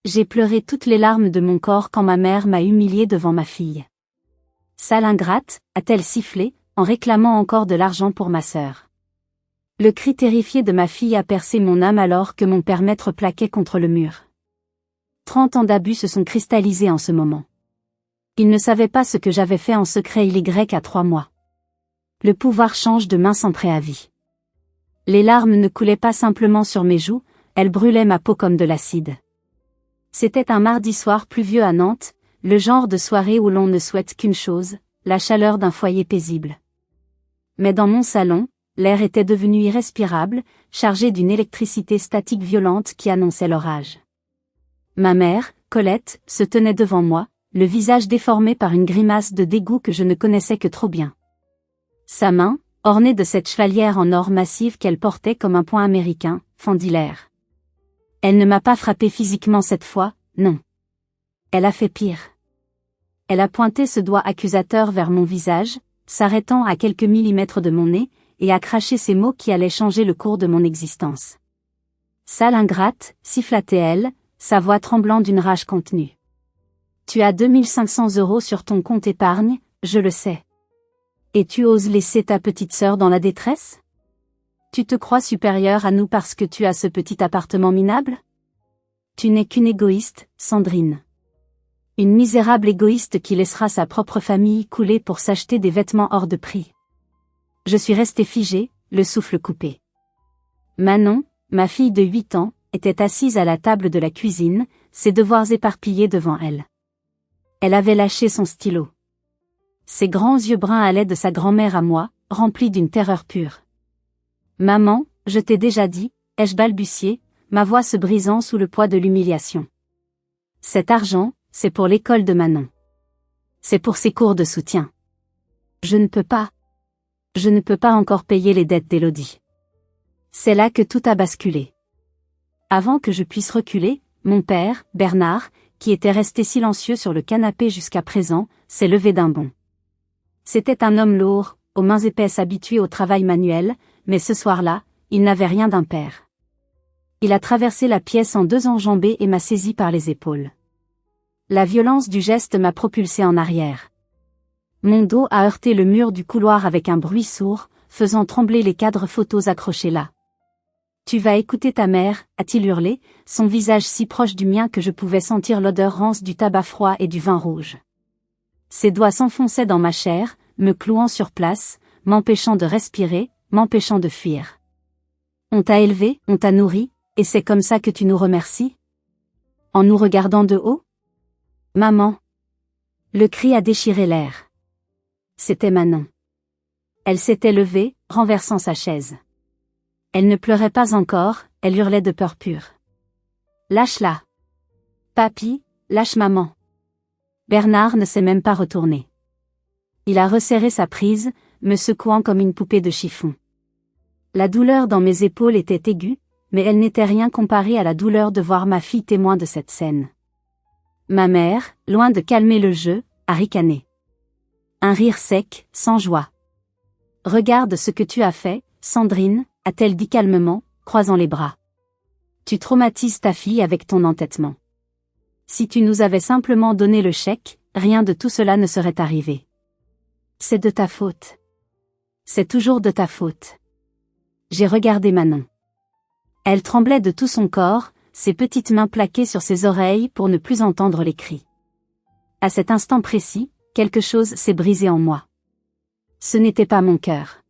J'ai pleuré toutes les larmes de mon corps quand ma mère m'a humiliée devant ma fille. Sale ingrate, a-t-elle sifflé, en réclamant encore de l'argent pour ma sœur. Le cri terrifié de ma fille a percé mon âme alors que mon père maître plaquait contre le mur. 30 ans d'abus se sont cristallisés en ce moment. Il ne savait pas ce que j'avais fait en secret il à 3 mois. Le pouvoir change de main sans préavis. Les larmes ne coulaient pas simplement sur mes joues, elles brûlaient ma peau comme de l'acide. C'était un mardi soir pluvieux à Nantes, le genre de soirée où l'on ne souhaite qu'une chose, la chaleur d'un foyer paisible. Mais dans mon salon, l'air était devenu irrespirable, chargé d'une électricité statique violente qui annonçait l'orage. Ma mère, Colette, se tenait devant moi, le visage déformé par une grimace de dégoût que je ne connaissais que trop bien. Sa main, ornée de cette chevalière en or massif qu'elle portait comme un poing américain, fendit l'air. Elle ne m'a pas frappé physiquement cette fois, non. Elle a fait pire. Elle a pointé ce doigt accusateur vers mon visage, s'arrêtant à quelques millimètres de mon nez, et a craché ces mots qui allaient changer le cours de mon existence. Sale ingrate, siffla-t-elle, sa voix tremblant d'une rage contenue. Tu as 2500 € sur ton compte épargne, je le sais. Et tu oses laisser ta petite sœur dans la détresse? Tu te crois supérieure à nous parce que tu as ce petit appartement minable? Tu n'es qu'une égoïste, Sandrine. Une misérable égoïste qui laissera sa propre famille couler pour s'acheter des vêtements hors de prix. Je suis restée figée, le souffle coupé. Manon, ma fille de 8 ans, était assise à la table de la cuisine, ses devoirs éparpillés devant elle. Elle avait lâché son stylo. Ses grands yeux bruns allaient de sa grand-mère à moi, remplis d'une terreur pure. Maman, je t'ai déjà dit, ai-je balbutié, ma voix se brisant sous le poids de l'humiliation. Cet argent, c'est pour l'école de Manon. C'est pour ses cours de soutien. Je ne peux pas. Je ne peux pas encore payer les dettes d'Élodie. C'est là que tout a basculé. Avant que je puisse reculer, mon père, Bernard, qui était resté silencieux sur le canapé jusqu'à présent, s'est levé d'un bond. C'était un homme lourd, aux mains épaisses habitué au travail manuel, mais ce soir-là, il n'avait rien d'un père. Il a traversé la pièce en 2 enjambées et m'a saisi par les épaules. La violence du geste m'a propulsé en arrière. Mon dos a heurté le mur du couloir avec un bruit sourd, faisant trembler les cadres photos accrochés là. Tu vas écouter ta mère, a-t-il hurlé, son visage si proche du mien que je pouvais sentir l'odeur rance du tabac froid et du vin rouge. Ses doigts s'enfonçaient dans ma chair, me clouant sur place, m'empêchant de respirer, m'empêchant de fuir. On t'a élevé, on t'a nourri, et c'est comme ça que tu nous remercies? En nous regardant de haut? Maman! Le cri a déchiré l'air. C'était Manon. Elle s'était levée, renversant sa chaise. Elle ne pleurait pas encore, elle hurlait de peur pure. Lâche-la! Papy, lâche maman! Bernard ne s'est même pas retourné. Il a resserré sa prise, me secouant comme une poupée de chiffon. La douleur dans mes épaules était aiguë, mais elle n'était rien comparée à la douleur de voir ma fille témoin de cette scène. Ma mère, loin de calmer le jeu, a ricané. Un rire sec, sans joie. Regarde ce que tu as fait, Sandrine, a-t-elle dit calmement, croisant les bras. Tu traumatises ta fille avec ton entêtement. Si tu nous avais simplement donné le chèque, rien de tout cela ne serait arrivé. C'est de ta faute. C'est toujours de ta faute. J'ai regardé Manon. Elle tremblait de tout son corps, ses petites mains plaquées sur ses oreilles pour ne plus entendre les cris. À cet instant précis, quelque chose s'est brisé en moi. Ce n'était pas mon cœur.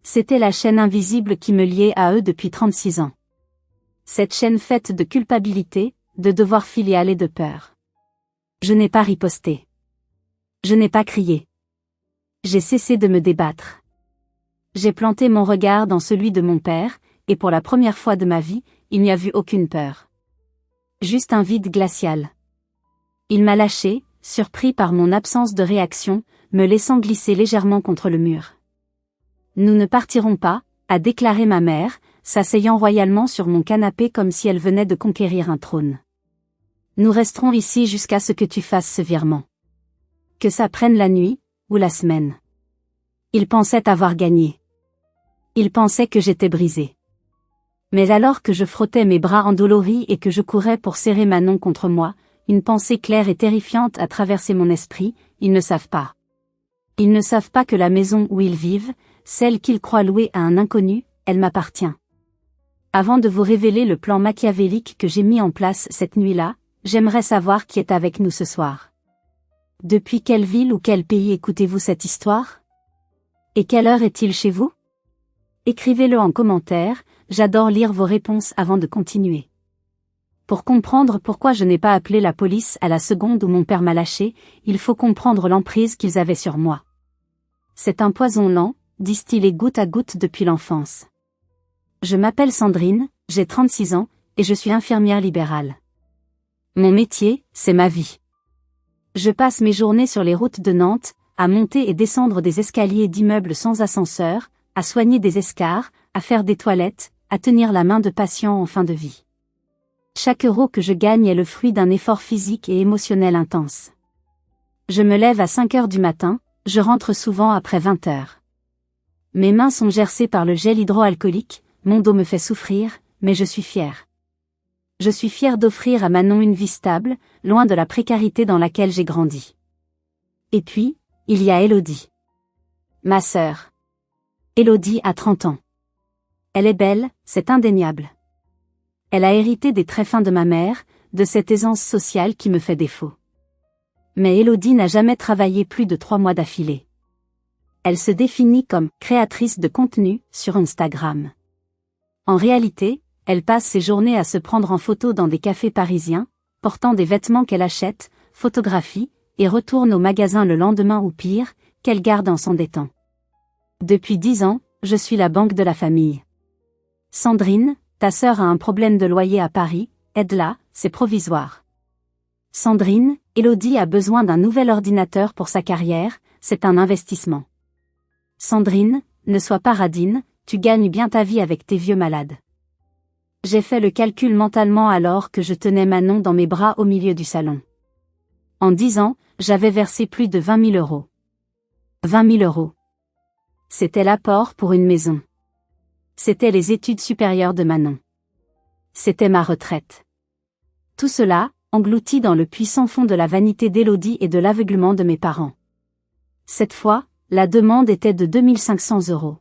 C'était la chaîne invisible qui me liait à eux depuis 36 ans. Cette chaîne faite de culpabilité, de devoir filial et de peur. Je n'ai pas riposté. Je n'ai pas crié. J'ai cessé de me débattre. J'ai planté mon regard dans celui de mon père, et pour la première fois de ma vie, il n'y a vu aucune peur. Juste un vide glacial. Il m'a lâché, surpris par mon absence de réaction, me laissant glisser légèrement contre le mur. Nous ne partirons pas, a déclaré ma mère, s'asseyant royalement sur mon canapé comme si elle venait de conquérir un trône. Nous resterons ici jusqu'à ce que tu fasses ce virement. Que ça prenne la nuit, ou la semaine. Il pensait avoir gagné. Il pensait que j'étais brisée. Mais alors que je frottais mes bras endoloris et que je courais pour serrer Manon contre moi, une pensée claire et terrifiante a traversé mon esprit, ils ne savent pas. Ils ne savent pas que la maison où ils vivent, celle qu'ils croient louer à un inconnu, elle m'appartient. Avant de vous révéler le plan machiavélique que j'ai mis en place cette nuit-là, j'aimerais savoir qui est avec nous ce soir. Depuis quelle ville ou quel pays écoutez-vous cette histoire? Et quelle heure est-il chez vous? Écrivez-le en commentaire, j'adore lire vos réponses avant de continuer. Pour comprendre pourquoi je n'ai pas appelé la police à la seconde où mon père m'a lâché, il faut comprendre l'emprise qu'ils avaient sur moi. C'est un poison lent, distillé goutte à goutte depuis l'enfance. Je m'appelle Sandrine, j'ai 36 ans, et je suis infirmière libérale. Mon métier, c'est ma vie. Je passe mes journées sur les routes de Nantes, à monter et descendre des escaliers d'immeubles sans ascenseur, à soigner des escarres, à faire des toilettes, à tenir la main de patients en fin de vie. Chaque euro que je gagne est le fruit d'un effort physique et émotionnel intense. Je me lève à 5 heures du matin, je rentre souvent après 20 heures. Mes mains sont gercées par le gel hydroalcoolique, mon dos me fait souffrir, mais je suis fière. Je suis fière d'offrir à Manon une vie stable, loin de la précarité dans laquelle j'ai grandi. Et puis, il y a Élodie. Ma sœur. Élodie a 30 ans. Elle est belle, c'est indéniable. Elle a hérité des traits fins de ma mère, de cette aisance sociale qui me fait défaut. Mais Élodie n'a jamais travaillé plus de 3 mois d'affilée. Elle se définit comme créatrice de contenu sur Instagram. En réalité, elle passe ses journées à se prendre en photo dans des cafés parisiens, portant des vêtements qu'elle achète, photographie, et retourne au magasin le lendemain ou pire, qu'elle garde en s'endettant. Depuis 10 ans, je suis la banque de la famille. Sandrine, ta sœur a un problème de loyer à Paris, aide-la, c'est provisoire. Sandrine, Élodie a besoin d'un nouvel ordinateur pour sa carrière, c'est un investissement. Sandrine, ne sois pas radine, tu gagnes bien ta vie avec tes vieux malades. J'ai fait le calcul mentalement alors que je tenais Manon dans mes bras au milieu du salon. En 10 ans, j'avais versé plus de 20 000 euros. 20 000 euros. C'était l'apport pour une maison. C'était les études supérieures de Manon. C'était ma retraite. Tout cela, englouti dans le puissant fond de la vanité d'Élodie et de l'aveuglement de mes parents. Cette fois, la demande était de 2 500 euros.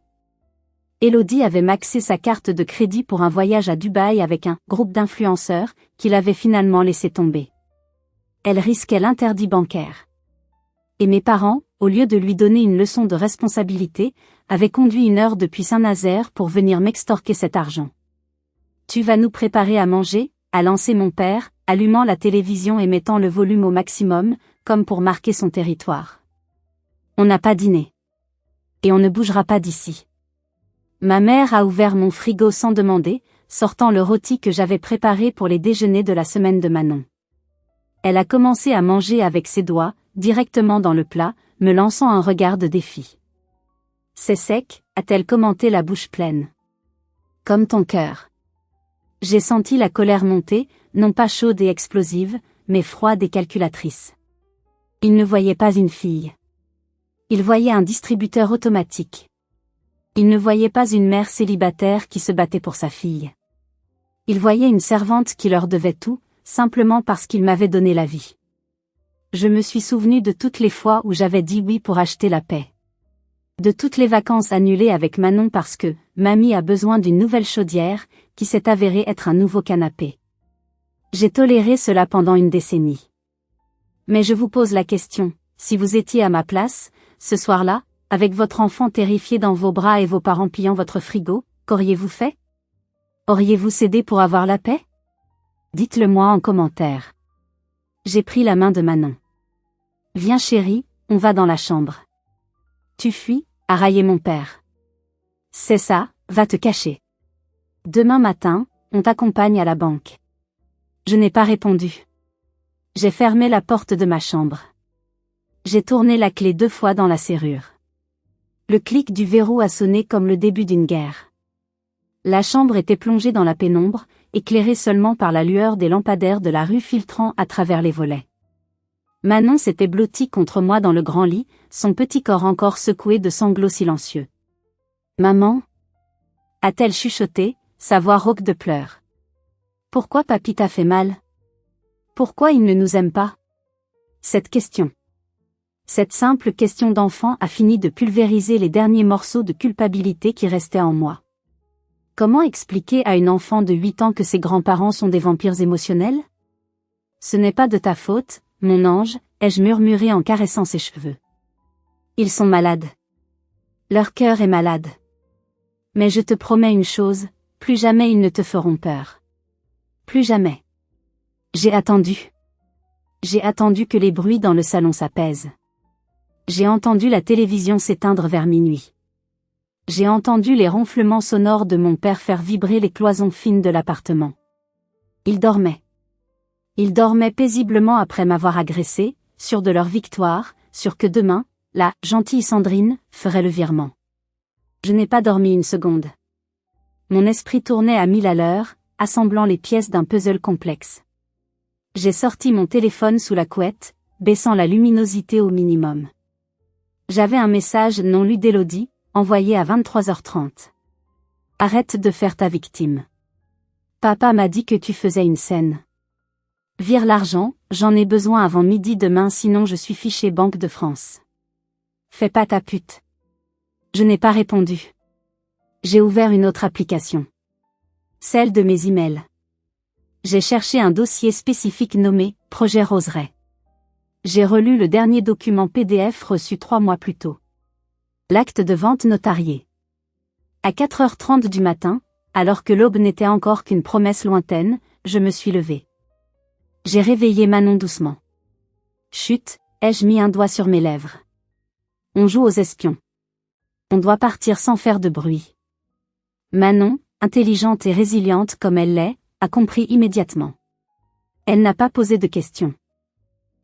Élodie avait maxé sa carte de crédit pour un voyage à Dubaï avec un groupe d'influenceurs qu'il avait finalement laissé tomber. Elle risquait l'interdit bancaire. Et mes parents, au lieu de lui donner une leçon de responsabilité, avaient conduit 1 heure depuis Saint-Nazaire pour venir m'extorquer cet argent. Tu vas nous préparer à manger, a lancé mon père, allumant la télévision et mettant le volume au maximum, comme pour marquer son territoire. On n'a pas dîné. Et on ne bougera pas d'ici. Ma mère a ouvert mon frigo sans demander, sortant le rôti que j'avais préparé pour les déjeuners de la semaine de Manon. Elle a commencé à manger avec ses doigts, directement dans le plat, me lançant un regard de défi. C'est sec, a-t-elle commenté la bouche pleine. Comme ton cœur. J'ai senti la colère monter, non pas chaude et explosive, mais froide et calculatrice. Il ne voyait pas une fille. Il voyait un distributeur automatique. Il ne voyait pas une mère célibataire qui se battait pour sa fille. Il voyait une servante qui leur devait tout, simplement parce qu'il m'avait donné la vie. Je me suis souvenu de toutes les fois où j'avais dit oui pour acheter la paix. De toutes les vacances annulées avec Manon parce que mamie a besoin d'une nouvelle chaudière, qui s'est avérée être un nouveau canapé. J'ai toléré cela pendant une décennie. Mais je vous pose la question, si vous étiez à ma place, ce soir-là, avec votre enfant terrifié dans vos bras et vos parents pillant votre frigo, qu'auriez-vous fait? Auriez-vous cédé pour avoir la paix? Dites-le moi en commentaire. J'ai pris la main de Manon. Viens chérie, on va dans la chambre. Tu fuis, a raillé mon père. C'est ça, va te cacher. Demain matin, on t'accompagne à la banque. Je n'ai pas répondu. J'ai fermé la porte de ma chambre. J'ai tourné la clé 2 fois dans la serrure. Le clic du verrou a sonné comme le début d'une guerre. La chambre était plongée dans la pénombre, éclairée seulement par la lueur des lampadaires de la rue filtrant à travers les volets. Manon s'était blottie contre moi dans le grand lit, son petit corps encore secoué de sanglots silencieux. « Maman » a-t-elle chuchoté, sa voix rauque de pleurs. Pourquoi papy t'a fait mal? Pourquoi il ne nous aime pas? Cette question. Cette simple question d'enfant a fini de pulvériser les derniers morceaux de culpabilité qui restaient en moi. Comment expliquer à une enfant de 8 ans que ses grands-parents sont des vampires émotionnels? Ce n'est pas de ta faute, mon ange, ai-je murmuré en caressant ses cheveux. Ils sont malades. Leur cœur est malade. Mais je te promets une chose, plus jamais ils ne te feront peur. Plus jamais. J'ai attendu. J'ai attendu que les bruits dans le salon s'apaisent. J'ai entendu la télévision s'éteindre vers minuit. J'ai entendu les ronflements sonores de mon père faire vibrer les cloisons fines de l'appartement. Il dormait. Ils dormaient paisiblement après m'avoir agressé, sûrs de leur victoire, sûrs que demain, la gentille Sandrine ferait le virement. Je n'ai pas dormi une seconde. Mon esprit tournait à 1000 à l'heure, assemblant les pièces d'un puzzle complexe. J'ai sorti mon téléphone sous la couette, baissant la luminosité au minimum. J'avais un message non lu d'Élodie, envoyé à 23h30. Arrête de faire ta victime. Papa m'a dit que tu faisais une scène. Vire l'argent, j'en ai besoin avant midi demain sinon je suis fiché Banque de France. Fais pas ta pute. Je n'ai pas répondu. J'ai ouvert une autre application. Celle de mes emails. J'ai cherché un dossier spécifique nommé « Projet Roseraie ». J'ai relu le dernier document PDF reçu 3 mois plus tôt. L'acte de vente notarié. À 4h30 du matin, alors que l'aube n'était encore qu'une promesse lointaine, je me suis levée. J'ai réveillé Manon doucement. Chut, ai-je mis un doigt sur mes lèvres. On joue aux espions. On doit partir sans faire de bruit. Manon, intelligente et résiliente comme elle l'est, a compris immédiatement. Elle n'a pas posé de questions.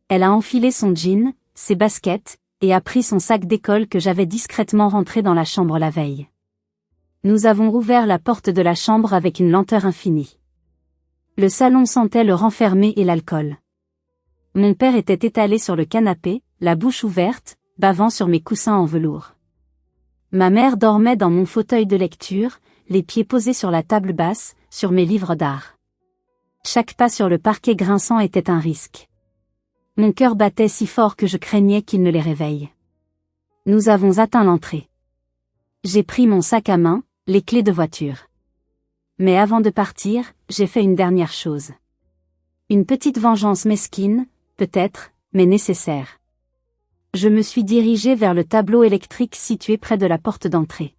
Elle a enfilé son jean, ses baskets, et a pris son sac d'école que j'avais discrètement rentré dans la chambre la veille. Nous avons ouvert la porte de la chambre avec une lenteur infinie. Le salon sentait le renfermé et l'alcool. Mon père était étalé sur le canapé, la bouche ouverte, bavant sur mes coussins en velours. Ma mère dormait dans mon fauteuil de lecture, les pieds posés sur la table basse, sur mes livres d'art. Chaque pas sur le parquet grinçant était un risque. Mon cœur battait si fort que je craignais qu'il ne les réveille. Nous avons atteint l'entrée. J'ai pris mon sac à main, les clés de voiture. Mais avant de partir, j'ai fait une dernière chose. Une petite vengeance mesquine, peut-être, mais nécessaire. Je me suis dirigé vers le tableau électrique situé près de la porte d'entrée.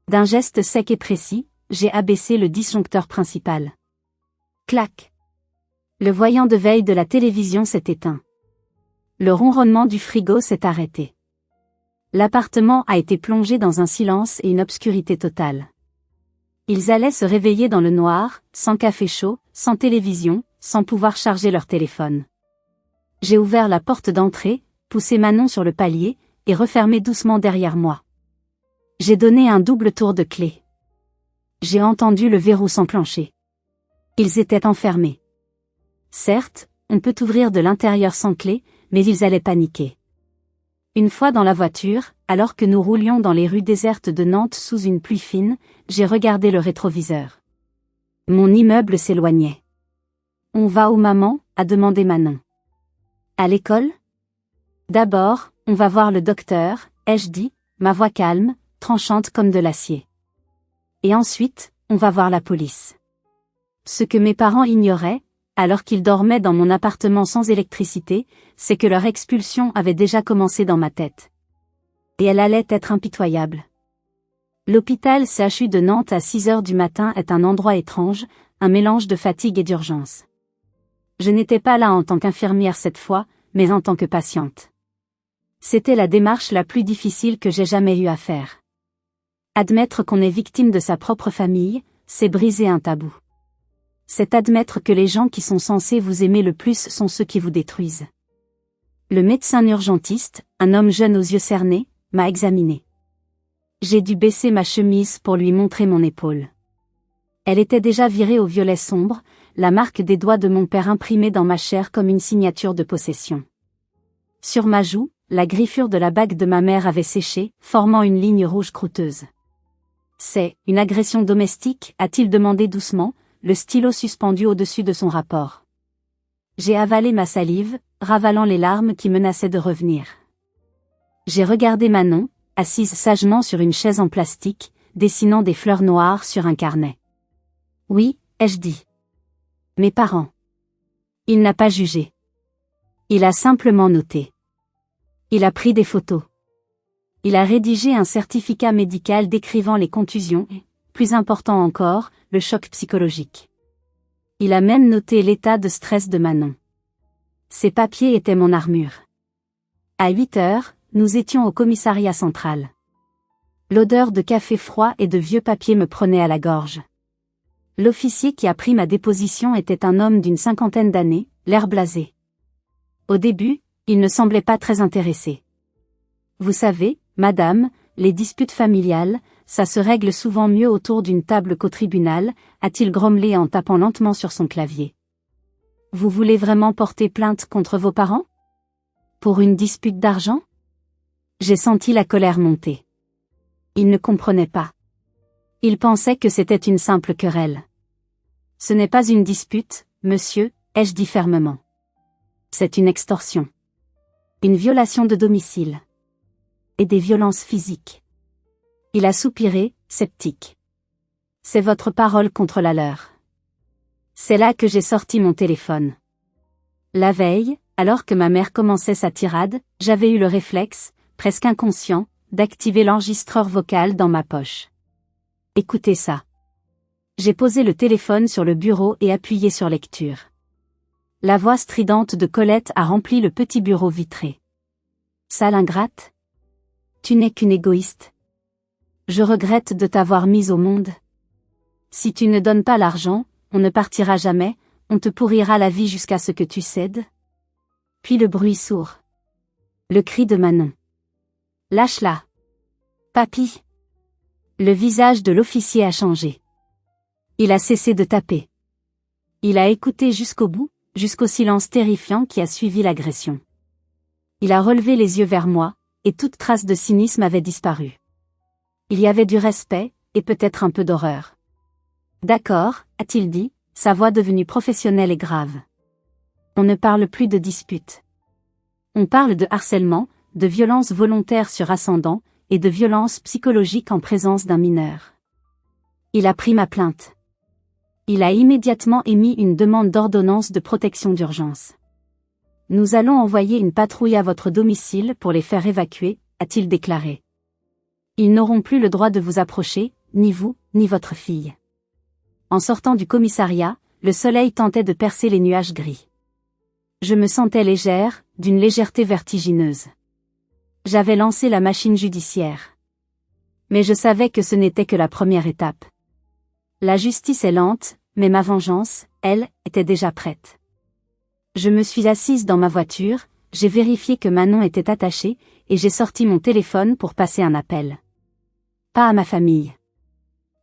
D'un geste sec et précis, j'ai abaissé le disjoncteur principal. Clac. Le voyant de veille de la télévision s'est éteint. Le ronronnement du frigo s'est arrêté. L'appartement a été plongé dans un silence et une obscurité totale. Ils allaient se réveiller dans le noir, sans café chaud, sans télévision, sans pouvoir charger leur téléphone. J'ai ouvert la porte d'entrée, poussé Manon sur le palier, et refermé doucement derrière moi. J'ai donné un double tour de clé. J'ai entendu le verrou s'enclencher. Ils étaient enfermés. Certes, on peut ouvrir de l'intérieur sans clé, mais ils allaient paniquer. Une fois dans la voiture, alors que nous roulions dans les rues désertes de Nantes sous une pluie fine, j'ai regardé le rétroviseur. Mon immeuble s'éloignait. « On va où maman ?» a demandé Manon. « À l'école ?» « D'abord, on va voir le docteur, ai-je dit, ma voix calme, tranchante comme de l'acier. Et ensuite, on va voir la police. » Ce que mes parents ignoraient, alors qu'ils dormaient dans mon appartement sans électricité, c'est que leur expulsion avait déjà commencé dans ma tête. Et elle allait être impitoyable. L'hôpital CHU de Nantes à 6h du matin est un endroit étrange, un mélange de fatigue et d'urgence. Je n'étais pas là en tant qu'infirmière cette fois, mais en tant que patiente. C'était la démarche la plus difficile que j'ai jamais eu à faire. Admettre qu'on est victime de sa propre famille, c'est briser un tabou. C'est admettre que les gens qui sont censés vous aimer le plus sont ceux qui vous détruisent. Le médecin urgentiste, un homme jeune aux yeux cernés, m'a examiné. J'ai dû baisser ma chemise pour lui montrer mon épaule. Elle était déjà virée au violet sombre, la marque des doigts de mon père imprimée dans ma chair comme une signature de possession. Sur ma joue, la griffure de la bague de ma mère avait séché, formant une ligne rouge croûteuse. C'est une agression domestique, a-t-il demandé doucement, le stylo suspendu au-dessus de son rapport. J'ai avalé ma salive, ravalant les larmes qui menaçaient de revenir. J'ai regardé Manon, assise sagement sur une chaise en plastique, dessinant des fleurs noires sur un carnet. Oui, ai-je dit. Mes parents. Il n'a pas jugé. Il a simplement noté. Il a pris des photos. Il a rédigé un certificat médical décrivant les contusions et, plus important encore, le choc psychologique. Il a même noté l'état de stress de Manon. Ces papiers étaient mon armure. À 8 heures, nous étions au commissariat central. L'odeur de café froid et de vieux papiers me prenait à la gorge. L'officier qui a pris ma déposition était un homme d'une 50aine d'années, l'air blasé. Au début, il ne semblait pas très intéressé. Vous savez, madame, les disputes familiales, ça se règle souvent mieux autour d'une table qu'au tribunal, a-t-il grommelé en tapant lentement sur son clavier. Vous voulez vraiment porter plainte contre vos parents? Pour une dispute d'argent? J'ai senti la colère monter. Il ne comprenait pas. Il pensait que c'était une simple querelle. Ce n'est pas une dispute, monsieur, ai-je dit fermement. C'est une extorsion. Une violation de domicile. Et des violences physiques. Il a soupiré, sceptique. C'est votre parole contre la leur. C'est là que j'ai sorti mon téléphone. La veille, alors que ma mère commençait sa tirade, j'avais eu le réflexe, presque inconscient, d'activer l'enregistreur vocal dans ma poche. Écoutez ça. J'ai posé le téléphone sur le bureau et appuyé sur lecture. La voix stridente de Colette a rempli le petit bureau vitré. Sale ingrate. Tu n'es qu'une égoïste. Je regrette de t'avoir mise au monde. Si tu ne donnes pas l'argent, on ne partira jamais, on te pourrira la vie jusqu'à ce que tu cèdes. Puis le bruit sourd. Le cri de Manon. Lâche-la. Papy. Le visage de l'officier a changé. Il a cessé de taper. Il a écouté jusqu'au bout, jusqu'au silence terrifiant qui a suivi l'agression. Il a relevé les yeux vers moi, et toute trace de cynisme avait disparu. Il y avait du respect, et peut-être un peu d'horreur. D'accord, a-t-il dit, sa voix devenue professionnelle et grave. On ne parle plus de dispute. On parle de harcèlement, de violence volontaire sur ascendant, et de violence psychologique en présence d'un mineur. Il a pris ma plainte. Il a immédiatement émis une demande d'ordonnance de protection d'urgence. Nous allons envoyer une patrouille à votre domicile pour les faire évacuer, a-t-il déclaré. Ils n'auront plus le droit de vous approcher, ni vous, ni votre fille. En sortant du commissariat, le soleil tentait de percer les nuages gris. Je me sentais légère, d'une légèreté vertigineuse. J'avais lancé la machine judiciaire. Mais je savais que ce n'était que la première étape. La justice est lente, mais ma vengeance, elle, était déjà prête. Je me suis assise dans ma voiture, j'ai vérifié que Manon était attachée, et j'ai sorti mon téléphone pour passer un appel. Pas à ma famille.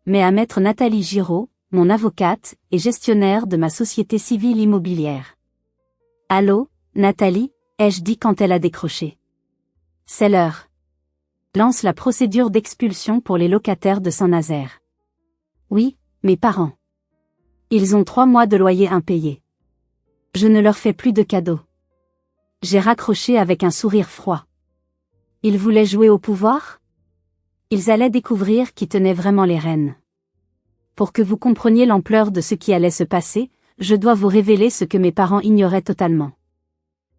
Mais à maître Nathalie Giraud, mon avocate, et gestionnaire de ma société civile immobilière. Allô, Nathalie, ai-je dit quand elle a décroché. C'est l'heure. Lance la procédure d'expulsion pour les locataires de Saint-Nazaire. Oui, mes parents. Ils ont 3 mois de loyer impayé. Je ne leur fais plus de cadeaux. J'ai raccroché avec un sourire froid. Ils voulaient jouer au pouvoir? Ils allaient découvrir qui tenait vraiment les rênes. Pour que vous compreniez l'ampleur de ce qui allait se passer, je dois vous révéler ce que mes parents ignoraient totalement.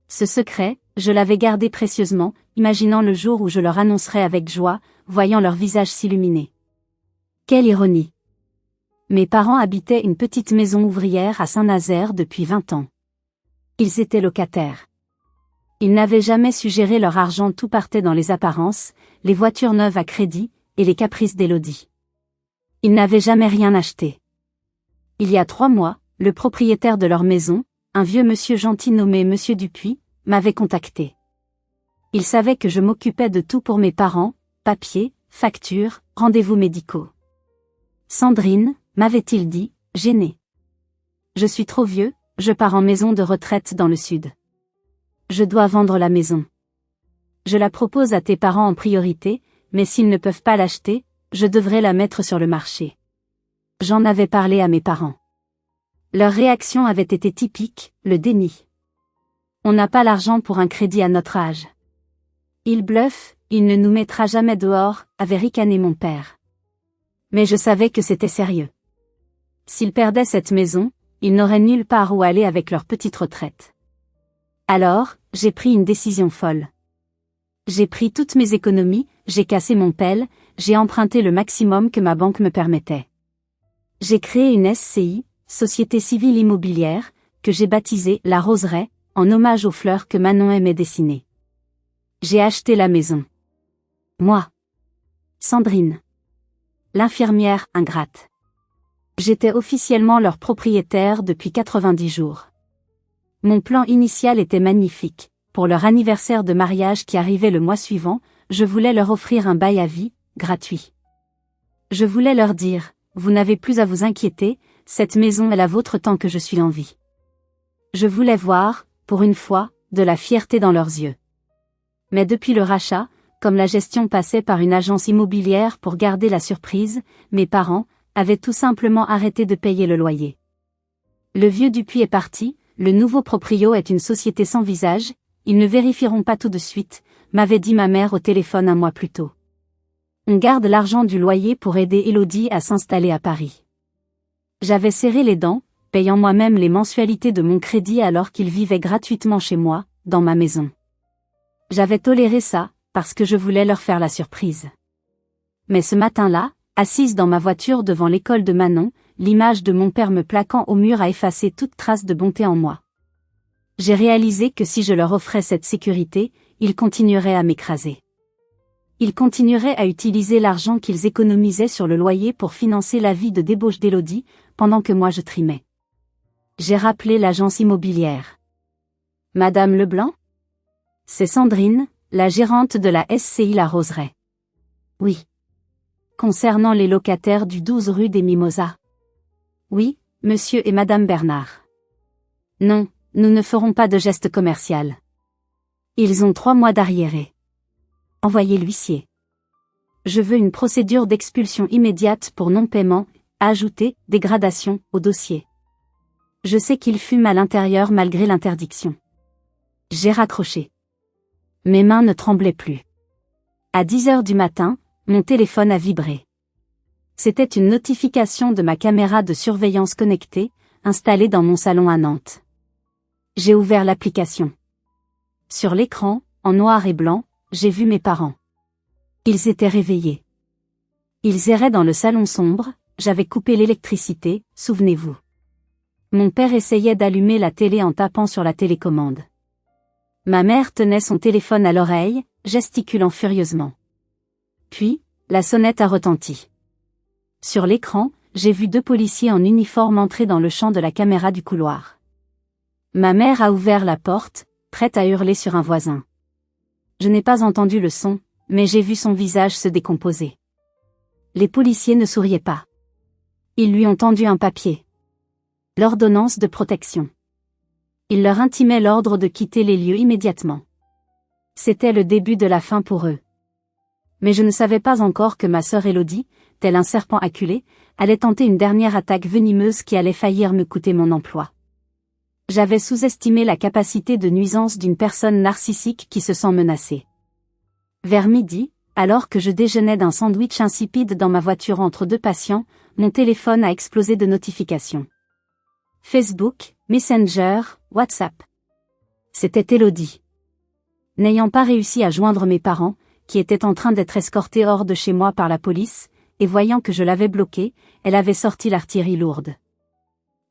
Ce secret, je l'avais gardé précieusement, imaginant le jour où je leur annoncerais avec joie, voyant leur visage s'illuminer. Quelle ironie! Mes parents habitaient une petite maison ouvrière à Saint-Nazaire depuis 20 ans. Ils étaient locataires. Ils n'avaient jamais su gérer leur argent, tout partait dans les apparences, les voitures neuves à crédit, et les caprices d'Élodie. Ils n'avaient jamais rien acheté. Il y a 3 mois, le propriétaire de leur maison, un vieux monsieur gentil nommé Monsieur Dupuis, m'avait contacté. Il savait que je m'occupais de tout pour mes parents, papiers, factures, rendez-vous médicaux. Sandrine, m'avait-il dit, gêné. Je suis trop vieux, je pars en maison de retraite dans le sud. Je dois vendre la maison. Je la propose à tes parents en priorité, mais s'ils ne peuvent pas l'acheter, je devrais la mettre sur le marché. J'en avais parlé à mes parents. Leur réaction avait été typique, le déni. On n'a pas l'argent pour un crédit à notre âge. Il bluffe, il ne nous mettra jamais dehors, avait ricané mon père. Mais je savais que c'était sérieux. S'ils perdaient cette maison, ils n'auraient nulle part où aller avec leur petite retraite. Alors, j'ai pris une décision folle. J'ai pris toutes mes économies, j'ai cassé mon pelle, j'ai emprunté le maximum que ma banque me permettait. J'ai créé une SCI, Société Civile Immobilière, que j'ai baptisée La Roseraie, en hommage aux fleurs que Manon aimait dessiner. J'ai acheté la maison. Moi. Sandrine. L'infirmière ingrate. J'étais officiellement leur propriétaire depuis 90 jours. Mon plan initial était magnifique. Pour leur anniversaire de mariage qui arrivait le mois suivant, je voulais leur offrir un bail à vie, gratuit. Je voulais leur dire, vous n'avez plus à vous inquiéter, cette maison est la vôtre tant que je suis en vie. Je voulais voir, pour une fois, de la fierté dans leurs yeux. Mais depuis le rachat, comme la gestion passait par une agence immobilière pour garder la surprise, mes parents avaient tout simplement arrêté de payer le loyer. Le vieux Dupuis est parti, le nouveau proprio est une société sans visage, ils ne vérifieront pas tout de suite, m'avait dit ma mère au téléphone un mois plus tôt. On garde l'argent du loyer pour aider Élodie à s'installer à Paris. J'avais serré les dents, payant moi-même les mensualités de mon crédit alors qu'ils vivaient gratuitement chez moi, dans ma maison. J'avais toléré ça, parce que je voulais leur faire la surprise. Mais ce matin-là, assise dans ma voiture devant l'école de Manon, l'image de mon père me plaquant au mur a effacé toute trace de bonté en moi. J'ai réalisé que si je leur offrais cette sécurité, ils continueraient à m'écraser. Ils continueraient à utiliser l'argent qu'ils économisaient sur le loyer pour financer la vie de débauche d'Élodie, pendant que moi je trimais. J'ai rappelé l'agence immobilière. Madame Leblanc ? C'est Sandrine, la gérante de la SCI La Roseraie. Oui. Concernant les locataires du 12 rue des Mimosas. Oui, monsieur et madame Bernard. Non, nous ne ferons pas de geste commercial. Ils ont 3 mois d'arriéré. Envoyez l'huissier. Je veux une procédure d'expulsion immédiate pour non-paiement, ajouter, dégradation, au dossier. Je sais qu'il fume à l'intérieur malgré l'interdiction. J'ai raccroché. Mes mains ne tremblaient plus. À 10 heures du matin, mon téléphone a vibré. C'était une notification de ma caméra de surveillance connectée, installée dans mon salon à Nantes. J'ai ouvert l'application. Sur l'écran, en noir et blanc, j'ai vu mes parents. Ils étaient réveillés. Ils erraient dans le salon sombre, j'avais coupé l'électricité, souvenez-vous. Mon père essayait d'allumer la télé en tapant sur la télécommande. Ma mère tenait son téléphone à l'oreille, gesticulant furieusement. Puis, la sonnette a retenti. Sur l'écran, j'ai vu 2 policiers en uniforme entrer dans le champ de la caméra du couloir. Ma mère a ouvert la porte, prête à hurler sur un voisin. Je n'ai pas entendu le son, mais j'ai vu son visage se décomposer. Les policiers ne souriaient pas. Ils lui ont tendu un papier. L'ordonnance de protection. Il leur intimait l'ordre de quitter les lieux immédiatement. C'était le début de la fin pour eux. Mais je ne savais pas encore que ma sœur Élodie, tel un serpent acculé, allait tenter une dernière attaque venimeuse qui allait faillir me coûter mon emploi. J'avais sous-estimé la capacité de nuisance d'une personne narcissique qui se sent menacée. Vers midi, alors que je déjeunais d'un sandwich insipide dans ma voiture entre 2 patients, mon téléphone a explosé de notifications. Facebook, Messenger, WhatsApp. C'était Élodie. N'ayant pas réussi à joindre mes parents, qui étaient en train d'être escortés hors de chez moi par la police, et voyant que je l'avais bloquée, elle avait sorti l'artillerie lourde.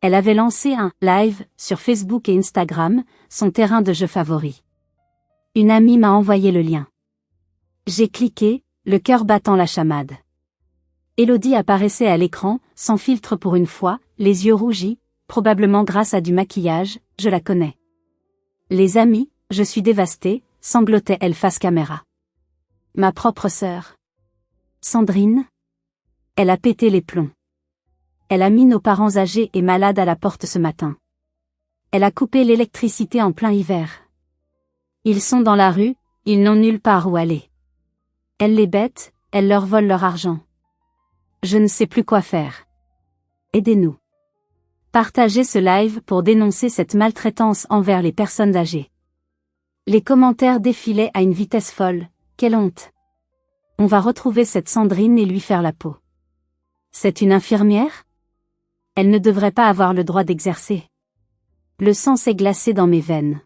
Elle avait lancé un « live » sur Facebook et Instagram, son terrain de jeu favori. Une amie m'a envoyé le lien. J'ai cliqué, le cœur battant la chamade. Élodie apparaissait à l'écran, sans filtre pour une fois, les yeux rougis, probablement grâce à du maquillage, je la connais. Les amis, je suis dévastée, sanglotait-elle face caméra. Ma propre sœur. Sandrine. Elle a pété les plombs. Elle a mis nos parents âgés et malades à la porte ce matin. Elle a coupé l'électricité en plein hiver. Ils sont dans la rue, ils n'ont nulle part où aller. Elle les bête, elle leur vole leur argent. Je ne sais plus quoi faire. Aidez-nous. Partagez ce live pour dénoncer cette maltraitance envers les personnes âgées. Les commentaires défilaient à une vitesse folle. Quelle honte! On va retrouver cette Sandrine et lui faire la peau. C'est une infirmière? Elle ne devrait pas avoir le droit d'exercer. Le sang s'est glacé dans mes veines.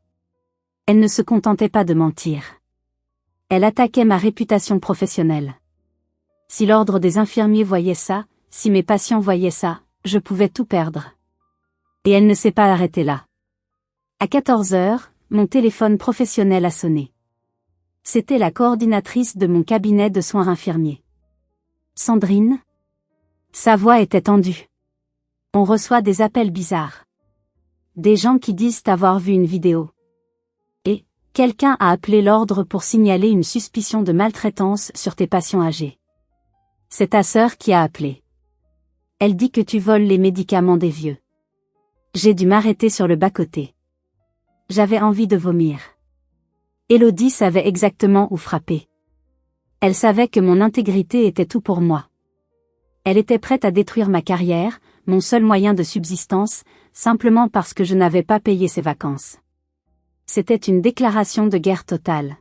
Elle ne se contentait pas de mentir. Elle attaquait ma réputation professionnelle. Si l'ordre des infirmiers voyait ça, si mes patients voyaient ça, je pouvais tout perdre. Et elle ne s'est pas arrêtée là. À 14 heures, mon téléphone professionnel a sonné. C'était la coordinatrice de mon cabinet de soins infirmiers. Sandrine? Sa voix était tendue. On reçoit des appels bizarres. Des gens qui disent avoir vu une vidéo. Et, quelqu'un a appelé l'ordre pour signaler une suspicion de maltraitance sur tes patients âgés. C'est ta sœur qui a appelé. Elle dit que tu voles les médicaments des vieux. J'ai dû m'arrêter sur le bas-côté. J'avais envie de vomir. Élodie savait exactement où frapper. Elle savait que mon intégrité était tout pour moi. Elle était prête à détruire ma carrière, mon seul moyen de subsistance, simplement parce que je n'avais pas payé ses vacances. C'était une déclaration de guerre totale.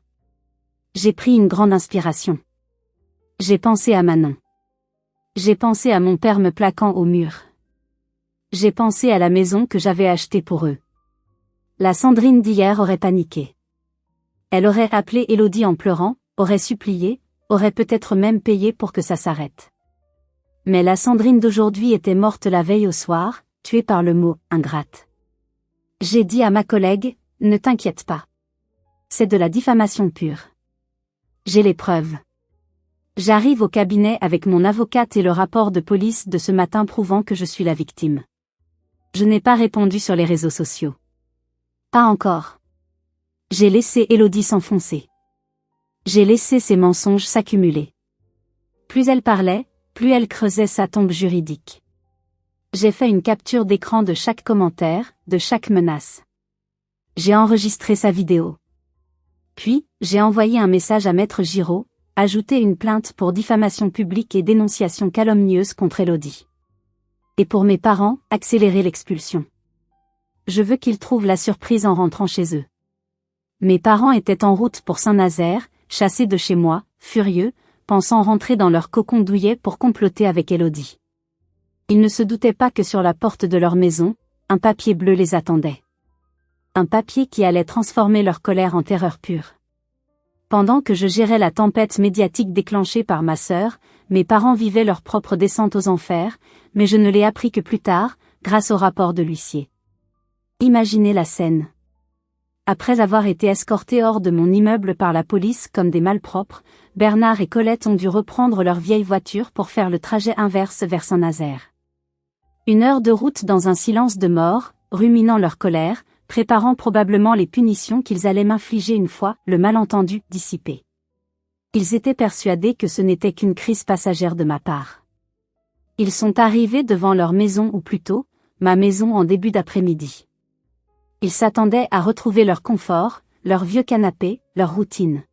J'ai pris une grande inspiration. J'ai pensé à Manon. J'ai pensé à mon père me plaquant au mur. J'ai pensé à la maison que j'avais achetée pour eux. La Sandrine d'hier aurait paniqué. Elle aurait appelé Élodie en pleurant, aurait supplié, aurait peut-être même payé pour que ça s'arrête. Mais la Sandrine d'aujourd'hui était morte la veille au soir, tuée par le mot « ingrate ». J'ai dit à ma collègue, ne t'inquiète pas. C'est de la diffamation pure. J'ai les preuves. J'arrive au cabinet avec mon avocate et le rapport de police de ce matin prouvant que je suis la victime. Je n'ai pas répondu sur les réseaux sociaux. Pas encore. J'ai laissé Élodie s'enfoncer. J'ai laissé ses mensonges s'accumuler. Plus elle parlait, plus elle creusait sa tombe juridique. J'ai fait une capture d'écran de chaque commentaire, de chaque menace. J'ai enregistré sa vidéo. Puis, j'ai envoyé un message à Maître Giraud, ajouté une plainte pour diffamation publique et dénonciation calomnieuse contre Élodie. Et pour mes parents, accélérer l'expulsion. Je veux qu'ils trouvent la surprise en rentrant chez eux. Mes parents étaient en route pour Saint-Nazaire, chassés de chez moi, furieux, pensant rentrer dans leur cocon douillet pour comploter avec Élodie. Ils ne se doutaient pas que sur la porte de leur maison, un papier bleu les attendait. Un papier qui allait transformer leur colère en terreur pure. Pendant que je gérais la tempête médiatique déclenchée par ma sœur, mes parents vivaient leur propre descente aux enfers, mais je ne l'ai appris que plus tard, grâce au rapport de l'huissier. Imaginez la scène. Après avoir été escortés hors de mon immeuble par la police comme des malpropres, Bernard et Colette ont dû reprendre leur vieille voiture pour faire le trajet inverse vers Saint-Nazaire. 1 heure de route dans un silence de mort, ruminant leur colère, préparant probablement les punitions qu'ils allaient m'infliger une fois le malentendu dissipé. Ils étaient persuadés que ce n'était qu'une crise passagère de ma part. Ils sont arrivés devant leur maison ou plutôt, ma maison en début d'après-midi. Ils s'attendaient à retrouver leur confort, leur vieux canapé, leur routine.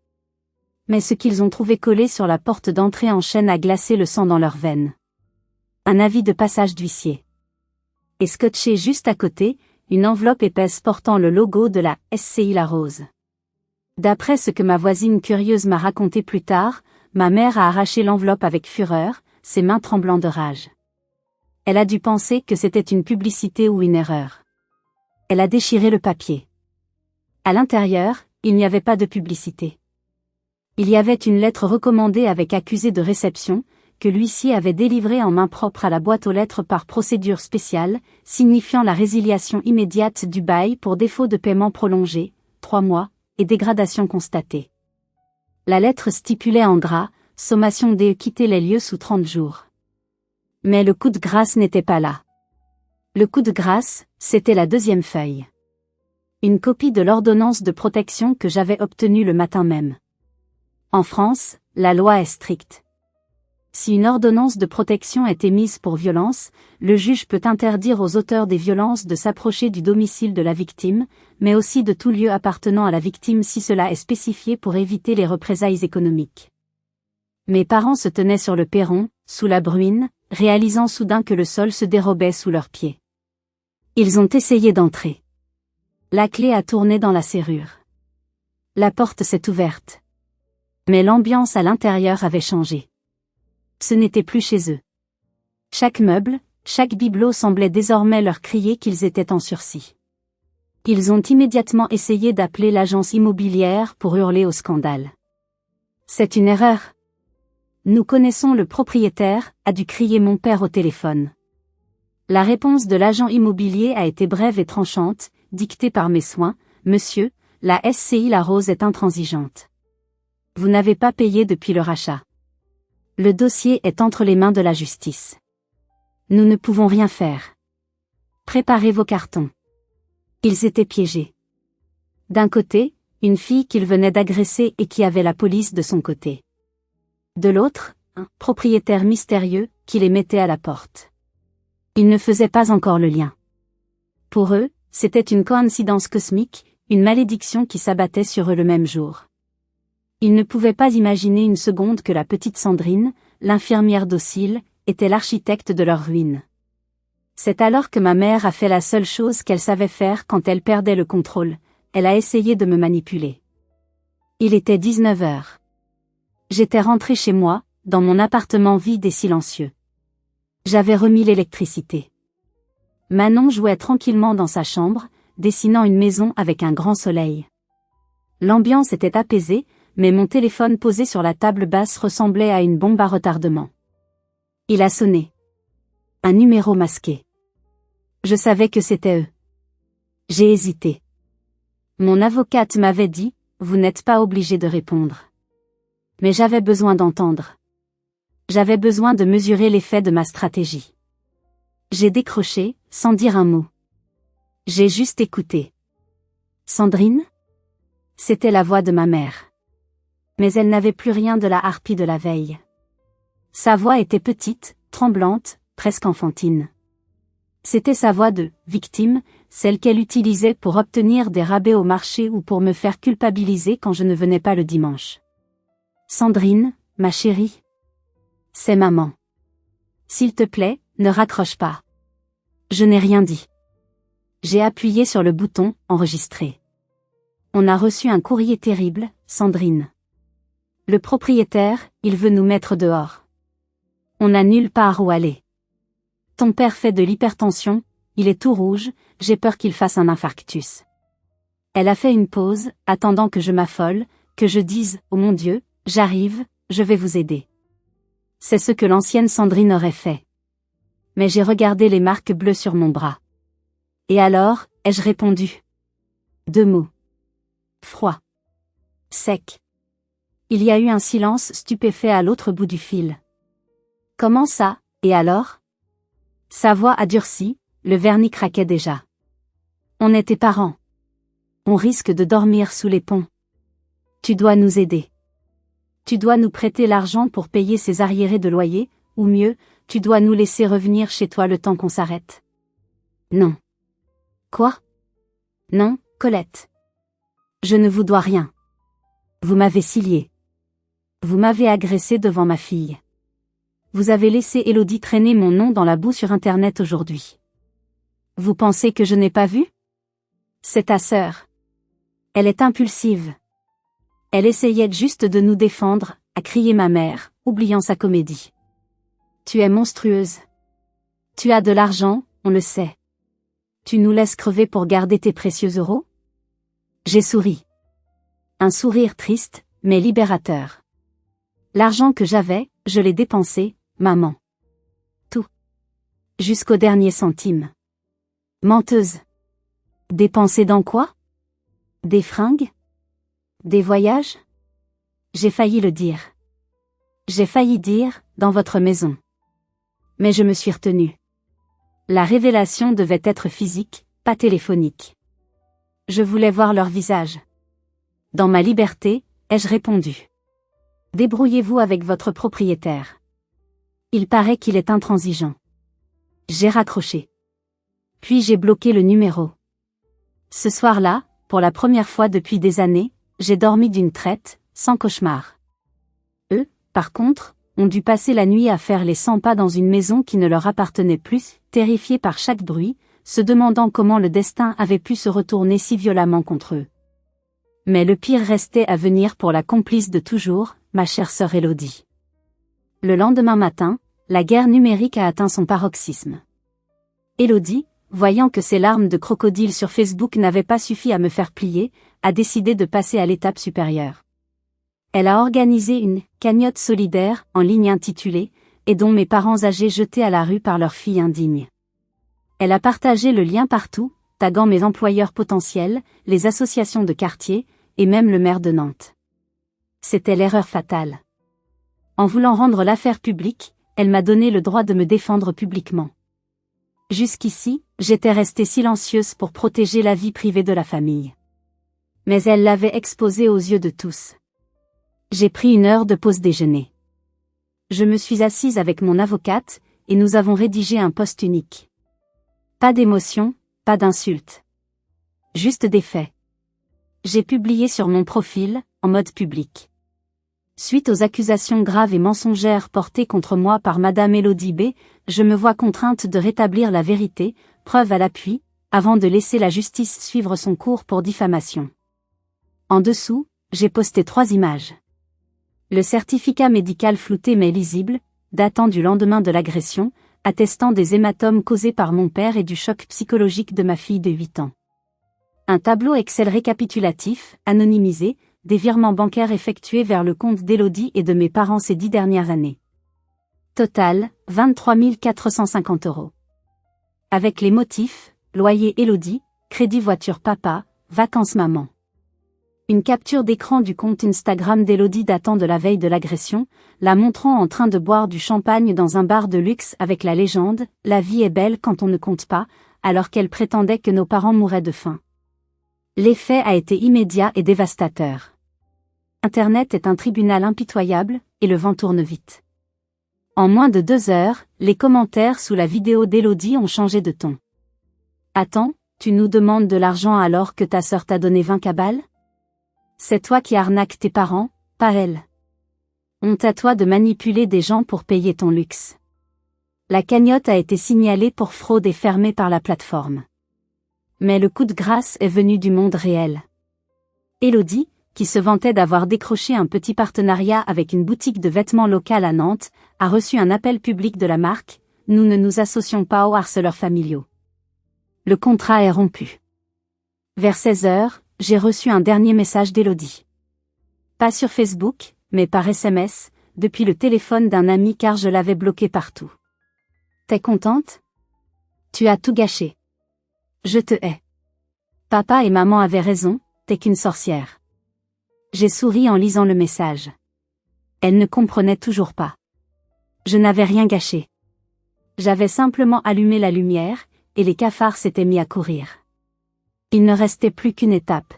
Mais ce qu'ils ont trouvé collé sur la porte d'entrée en chaîne a glacé le sang dans leurs veines. Un avis de passage d'huissier. Et scotché juste à côté, une enveloppe épaisse portant le logo de la SCI La Rose. D'après ce que ma voisine curieuse m'a raconté plus tard, ma mère a arraché l'enveloppe avec fureur, ses mains tremblant de rage. Elle a dû penser que c'était une publicité ou une erreur. Elle a déchiré le papier. À l'intérieur, il n'y avait pas de publicité. Il y avait une lettre recommandée avec accusé de réception, que l'huissier avait délivrée en main propre à la boîte aux lettres par procédure spéciale, signifiant la résiliation immédiate du bail pour défaut de paiement prolongé, 3 mois, et dégradation constatée. La lettre stipulait en gras, sommation de quitter les lieux sous 30 jours. Mais le coup de grâce n'était pas là. Le coup de grâce, c'était la 2e feuille. Une copie de l'ordonnance de protection que j'avais obtenue le matin même. En France, la loi est stricte. Si une ordonnance de protection est émise pour violence, le juge peut interdire aux auteurs des violences de s'approcher du domicile de la victime, mais aussi de tout lieu appartenant à la victime si cela est spécifié pour éviter les représailles économiques. Mes parents se tenaient sur le perron, sous la bruine, réalisant soudain que le sol se dérobait sous leurs pieds. Ils ont essayé d'entrer. La clé a tourné dans la serrure. La porte s'est ouverte. Mais l'ambiance à l'intérieur avait changé. Ce n'était plus chez eux. Chaque meuble, chaque bibelot semblait désormais leur crier qu'ils étaient en sursis. Ils ont immédiatement essayé d'appeler l'agence immobilière pour hurler au scandale. C'est une erreur. Nous connaissons le propriétaire, a dû crier mon père au téléphone. La réponse de l'agent immobilier a été brève et tranchante, dictée par mes soins. Monsieur, la SCI La Rose est intransigeante. Vous n'avez pas payé depuis le rachat. Le dossier est entre les mains de la justice. Nous ne pouvons rien faire. Préparez vos cartons. Ils étaient piégés. D'un côté, une fille qu'il venait d'agresser et qui avait la police de son côté. De l'autre, un propriétaire mystérieux qui les mettait à la porte. Ils ne faisaient pas encore le lien. Pour eux, c'était une coïncidence cosmique, une malédiction qui s'abattait sur eux le même jour. Ils ne pouvaient pas imaginer une seconde que la petite Sandrine, l'infirmière docile, était l'architecte de leur ruine. C'est alors que ma mère a fait la seule chose qu'elle savait faire quand elle perdait le contrôle, elle a essayé de me manipuler. Il était 19 heures. J'étais rentrée chez moi, dans mon appartement vide et silencieux. J'avais remis l'électricité. Manon jouait tranquillement dans sa chambre, dessinant une maison avec un grand soleil. L'ambiance était apaisée, mais mon téléphone posé sur la table basse ressemblait à une bombe à retardement. Il a sonné. Un numéro masqué. Je savais que c'était eux. J'ai hésité. Mon avocate m'avait dit, vous n'êtes pas obligé de répondre. Mais j'avais besoin d'entendre. J'avais besoin de mesurer l'effet de ma stratégie. J'ai décroché, sans dire un mot. J'ai juste écouté. Sandrine ? C'était la voix de ma mère. Mais elle n'avait plus rien de la harpie de la veille. Sa voix était petite, tremblante, presque enfantine. C'était sa voix de victime, celle qu'elle utilisait pour obtenir des rabais au marché ou pour me faire culpabiliser quand je ne venais pas le dimanche. Sandrine, ma chérie. C'est maman. S'il te plaît, ne raccroche pas. Je n'ai rien dit. J'ai appuyé sur le bouton « Enregistrer ». On a reçu un courrier terrible, Sandrine. Le propriétaire, il veut nous mettre dehors. On n'a nulle part où aller. Ton père fait de l'hypertension, il est tout rouge, j'ai peur qu'il fasse un infarctus. Elle a fait une pause, attendant que je m'affole, que je dise « Oh mon Dieu, j'arrive, je vais vous aider ». C'est ce que l'ancienne Sandrine aurait fait. Mais j'ai regardé les marques bleues sur mon bras. Et alors, ai-je répondu? 2 mots. Froid. Sec. Il y a eu un silence stupéfait à l'autre bout du fil. Comment ça, et alors? Sa voix a durci, le vernis craquait déjà. On était parents. On risque de dormir sous les ponts. Tu dois nous aider. Tu dois nous prêter l'argent pour payer ces arriérés de loyer, ou mieux, tu dois nous laisser revenir chez toi le temps qu'on s'arrête. Non. Quoi? Non, Colette. Je ne vous dois rien. Vous m'avez scié. Vous m'avez agressé devant ma fille. Vous avez laissé Élodie traîner mon nom dans la boue sur Internet aujourd'hui. Vous pensez que je n'ai pas vu? C'est ta sœur. Elle est impulsive. Elle essayait juste de nous défendre, a crié ma mère, oubliant sa comédie. Tu es monstrueuse. Tu as de l'argent, on le sait. Tu nous laisses crever pour garder tes précieux euros? J'ai souri. Un sourire triste, mais libérateur. L'argent que j'avais, je l'ai dépensé, maman. Tout. Jusqu'au dernier centime. Menteuse. Dépensé dans quoi? Des fringues? Des voyages? J'ai failli le dire. J'ai failli dire, dans votre maison. Mais je me suis retenue. La révélation devait être physique, pas téléphonique. Je voulais voir leur visage. Dans ma liberté, ai-je répondu. Débrouillez-vous avec votre propriétaire. Il paraît qu'il est intransigeant. J'ai raccroché. Puis j'ai bloqué le numéro. Ce soir-là, pour la première fois depuis des années, j'ai dormi d'une traite, sans cauchemar. Eux, par contre, ont dû passer la nuit à faire les 100 pas dans une maison qui ne leur appartenait plus, terrifiés par chaque bruit, se demandant comment le destin avait pu se retourner si violemment contre eux. Mais le pire restait à venir pour la complice de toujours, ma chère sœur Élodie. Le lendemain matin, la guerre numérique a atteint son paroxysme. Élodie, voyant que ses larmes de crocodile sur Facebook n'avaient pas suffi à me faire plier, a décidé de passer à l'étape supérieure. Elle a organisé une cagnotte solidaire en ligne intitulée « Aidons mes parents âgés jetés à la rue par leur fille indigne ». Elle a partagé le lien partout, taguant mes employeurs potentiels, les associations de quartier, et même le maire de Nantes. C'était l'erreur fatale. En voulant rendre l'affaire publique, elle m'a donné le droit de me défendre publiquement. Jusqu'ici, j'étais restée silencieuse pour protéger la vie privée de la famille. Mais elle l'avait exposée aux yeux de tous. J'ai pris une heure de pause déjeuner. Je me suis assise avec mon avocate, et nous avons rédigé un post unique. Pas d'émotion, pas d'insultes. Juste des faits. J'ai publié sur mon profil, en mode public. Suite aux accusations graves et mensongères portées contre moi par Madame Élodie B, je me vois contrainte de rétablir la vérité, preuve à l'appui, avant de laisser la justice suivre son cours pour diffamation. En dessous, j'ai posté 3 images. Le certificat médical flouté mais lisible, datant du lendemain de l'agression, attestant des hématomes causés par mon père et du choc psychologique de ma fille de 8 ans. Un tableau Excel récapitulatif, anonymisé, des virements bancaires effectués vers le compte d'Élodie et de mes parents ces 10 dernières années. Total, 23 450 €. Avec les motifs, loyer Élodie, crédit voiture papa, vacances maman. Une capture d'écran du compte Instagram d'Élodie datant de la veille de l'agression, la montrant en train de boire du champagne dans un bar de luxe avec la légende « La vie est belle quand on ne compte pas », alors qu'elle prétendait que nos parents mouraient de faim. L'effet a été immédiat et dévastateur. Internet est un tribunal impitoyable, et le vent tourne vite. En moins de 2 heures, les commentaires sous la vidéo d'Élodie ont changé de ton. « Attends, tu nous demandes de l'argent alors que ta sœur t'a donné 20 cabales ? C'est toi qui arnaques tes parents, pas elle. Honte à toi de manipuler des gens pour payer ton luxe. » La cagnotte a été signalée pour fraude et fermée par la plateforme. Mais le coup de grâce est venu du monde réel. Élodie, qui se vantait d'avoir décroché un petit partenariat avec une boutique de vêtements locale à Nantes, a reçu un appel public de la marque « Nous ne nous associons pas aux harceleurs familiaux ». Le contrat est rompu. Vers 16 heures, j'ai reçu un dernier message d'Élodie. Pas sur Facebook, mais par SMS, depuis le téléphone d'un ami car je l'avais bloqué partout. T'es contente ? Tu as tout gâché. Je te hais. Papa et maman avaient raison, t'es qu'une sorcière. J'ai souri en lisant le message. Elle ne comprenait toujours pas. Je n'avais rien gâché. J'avais simplement allumé la lumière, et les cafards s'étaient mis à courir. Il ne restait plus qu'une étape.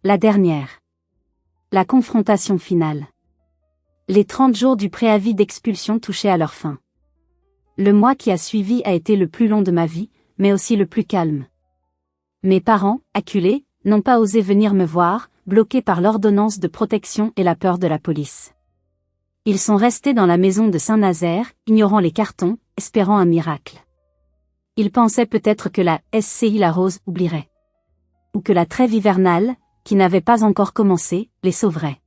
La dernière. La confrontation finale. Les 30 jours du préavis d'expulsion touchaient à leur fin. Le mois qui a suivi a été le plus long de ma vie, mais aussi le plus calme. Mes parents, acculés, n'ont pas osé venir me voir, bloqués par l'ordonnance de protection et la peur de la police. Ils sont restés dans la maison de Saint-Nazaire, ignorant les cartons, espérant un miracle. Ils pensaient peut-être que la SCI La Rose oublierait. Ou que la trêve hivernale, qui n'avait pas encore commencé, les sauverait.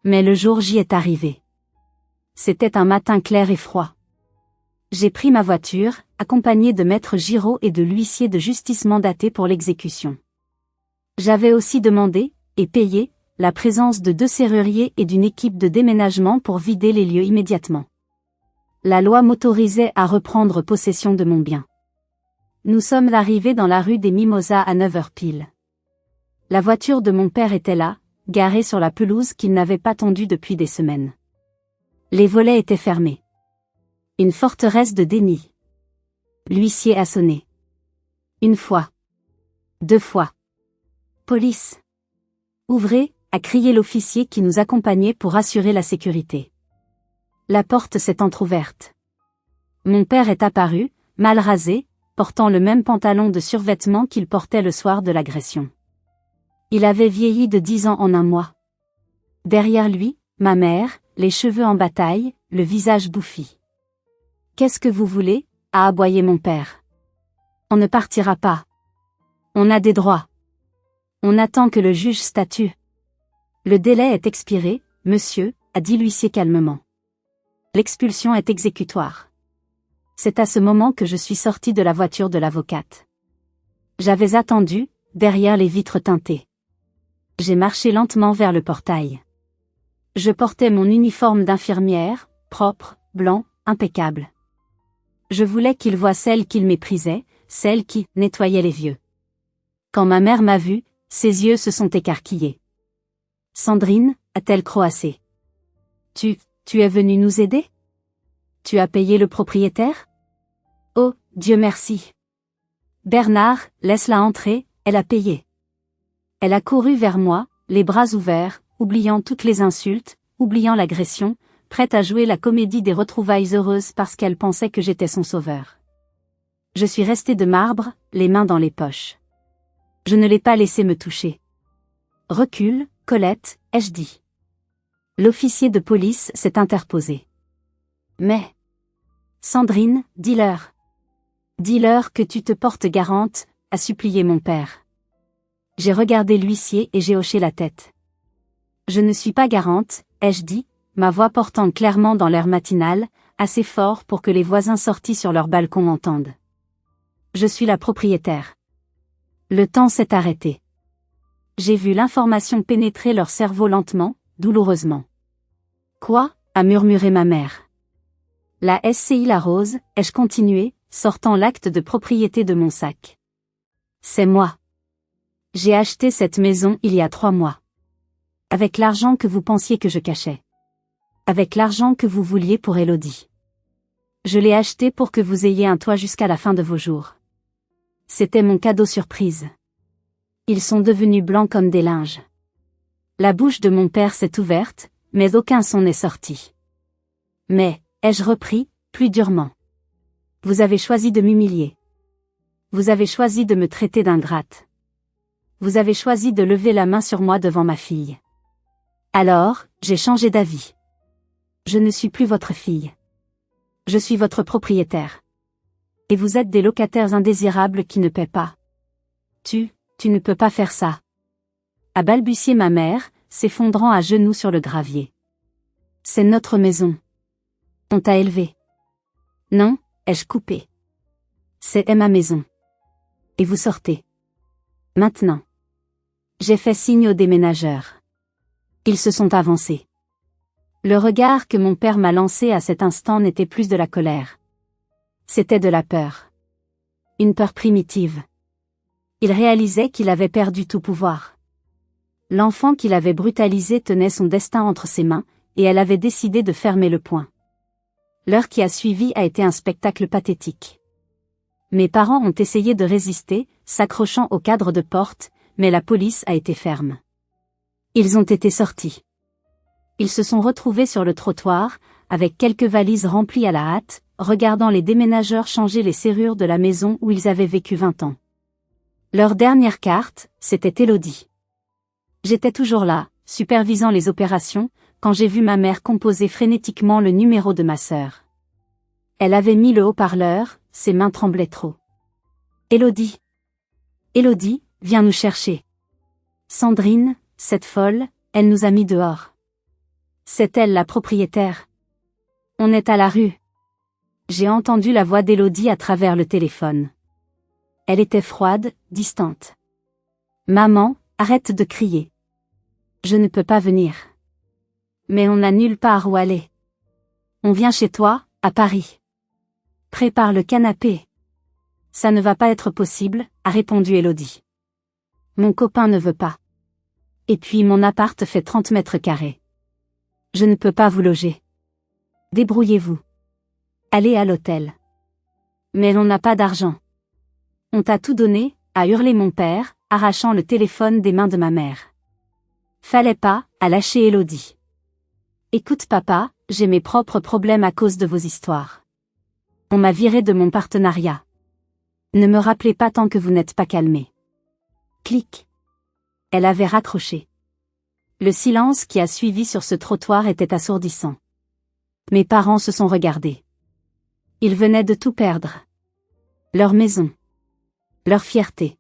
Mais le jour J est arrivé. C'était un matin clair et froid. J'ai pris ma voiture, accompagné de maître Giraud et de l'huissier de justice mandaté pour l'exécution. J'avais aussi demandé, et payé, la présence de 2 serruriers et d'une équipe de déménagement pour vider les lieux immédiatement. La loi m'autorisait à reprendre possession de mon bien. Nous sommes arrivés dans la rue des Mimosas à 9 heures pile. La voiture de mon père était là, garée sur la pelouse qu'il n'avait pas tondue depuis des semaines. Les volets étaient fermés. Une forteresse de déni. L'huissier a sonné. 1 fois. 2 fois. Police. Ouvrez, a crié l'officier qui nous accompagnait pour assurer la sécurité. La porte s'est entr'ouverte. Mon père est apparu, mal rasé, portant le même pantalon de survêtement qu'il portait le soir de l'agression. Il avait vieilli de 10 ans en un mois. Derrière lui, ma mère, les cheveux en bataille, le visage bouffi. « Qu'est-ce que vous voulez ?» a aboyé mon père. « On ne partira pas. On a des droits. On attend que le juge statue. »« Le délai est expiré, monsieur, » a dit l'huissier calmement. « L'expulsion est exécutoire. » C'est à ce moment que je suis sorti de la voiture de l'avocate. J'avais attendu, derrière les vitres teintées. J'ai marché lentement vers le portail. Je portais mon uniforme d'infirmière, propre, blanc, impeccable. Je voulais qu'il voie celle qu'il méprisait, celle qui nettoyait les vieux. Quand ma mère m'a vu, ses yeux se sont écarquillés. « Sandrine » a-t-elle croassé. « Tu es venue nous aider ? Tu as payé le propriétaire ? Oh, Dieu merci. Bernard, laisse-la entrer, elle a payé. » Elle a couru vers moi, les bras ouverts, oubliant toutes les insultes, oubliant l'agression, prête à jouer la comédie des retrouvailles heureuses parce qu'elle pensait que j'étais son sauveur. Je suis resté de marbre, les mains dans les poches. Je ne l'ai pas laissé me toucher. « Recule, Colette » ai-je dit. L'officier de police s'est interposé. « Mais... Sandrine, dis-leur. Dis-leur que tu te portes garante » a supplié mon père. J'ai regardé l'huissier et j'ai hoché la tête. « Je ne suis pas garante » ai-je dit, ma voix portant clairement dans l'air matinal, assez fort pour que les voisins sortis sur leur balcon entendent. Je suis la propriétaire. Le temps s'est arrêté. J'ai vu l'information pénétrer leur cerveau lentement, douloureusement. « Quoi ?» a murmuré ma mère. « La SCI La Rose » ai-je continué, sortant l'acte de propriété de mon sac. « C'est moi. J'ai acheté cette maison il y a 3 mois. Avec l'argent que vous pensiez que je cachais. Avec l'argent que vous vouliez pour Élodie. Je l'ai acheté pour que vous ayez un toit jusqu'à la fin de vos jours. C'était mon cadeau surprise. » Ils sont devenus blancs comme des linges. La bouche de mon père s'est ouverte, mais aucun son n'est sorti. « Mais, » ai-je repris, plus durement. « Vous avez choisi de m'humilier. Vous avez choisi de me traiter d'ingrate. Vous avez choisi de lever la main sur moi devant ma fille. Alors, j'ai changé d'avis. Je ne suis plus votre fille. Je suis votre propriétaire. Et vous êtes des locataires indésirables qui ne paient pas. Tu ne peux pas faire ça. » a balbutié ma mère, s'effondrant à genoux sur le gravier. « C'est notre maison. On t'a élevé. »« Non » ai-je coupé. « C'est ma maison. Et vous sortez. Maintenant. » J'ai fait signe aux déménageurs. Ils se sont avancés. Le regard que mon père m'a lancé à cet instant n'était plus de la colère. C'était de la peur. Une peur primitive. Il réalisait qu'il avait perdu tout pouvoir. L'enfant qu'il avait brutalisé tenait son destin entre ses mains, et elle avait décidé de fermer le poing. L'heure qui a suivi a été un spectacle pathétique. Mes parents ont essayé de résister, s'accrochant au cadre de porte, mais la police a été ferme. Ils ont été sortis. Ils se sont retrouvés sur le trottoir, avec quelques valises remplies à la hâte, regardant les déménageurs changer les serrures de la maison où ils avaient vécu 20 ans. Leur dernière carte, c'était Élodie. J'étais toujours là, supervisant les opérations, quand j'ai vu ma mère composer frénétiquement le numéro de ma sœur. Elle avait mis le haut-parleur, ses mains tremblaient trop. « Élodie. Élodie, viens nous chercher. Sandrine, cette folle, elle nous a mis dehors. C'est elle la propriétaire. On est à la rue. » J'ai entendu la voix d'Élodie à travers le téléphone. Elle était froide, distante. « Maman, arrête de crier. Je ne peux pas venir. Mais on n'a nulle part où aller. On vient chez toi, à Paris. Prépare le canapé. »« Ça ne va pas être possible, » a répondu Élodie. « Mon copain ne veut pas. Et puis mon appart fait 30 mètres carrés. Je ne peux pas vous loger. Débrouillez-vous. Allez à l'hôtel. »« Mais on n'a pas d'argent. »« On t'a tout donné » a hurlé mon père, arrachant le téléphone des mains de ma mère. « Fallait pas » a lâché Élodie. « Écoute papa, j'ai mes propres problèmes à cause de vos histoires. On m'a viré de mon partenariat. Ne me rappelez pas tant que vous n'êtes pas calmé. » Clic. Elle avait raccroché. Le silence qui a suivi sur ce trottoir était assourdissant. Mes parents se sont regardés. Ils venaient de tout perdre. Leur maison. Leur fierté.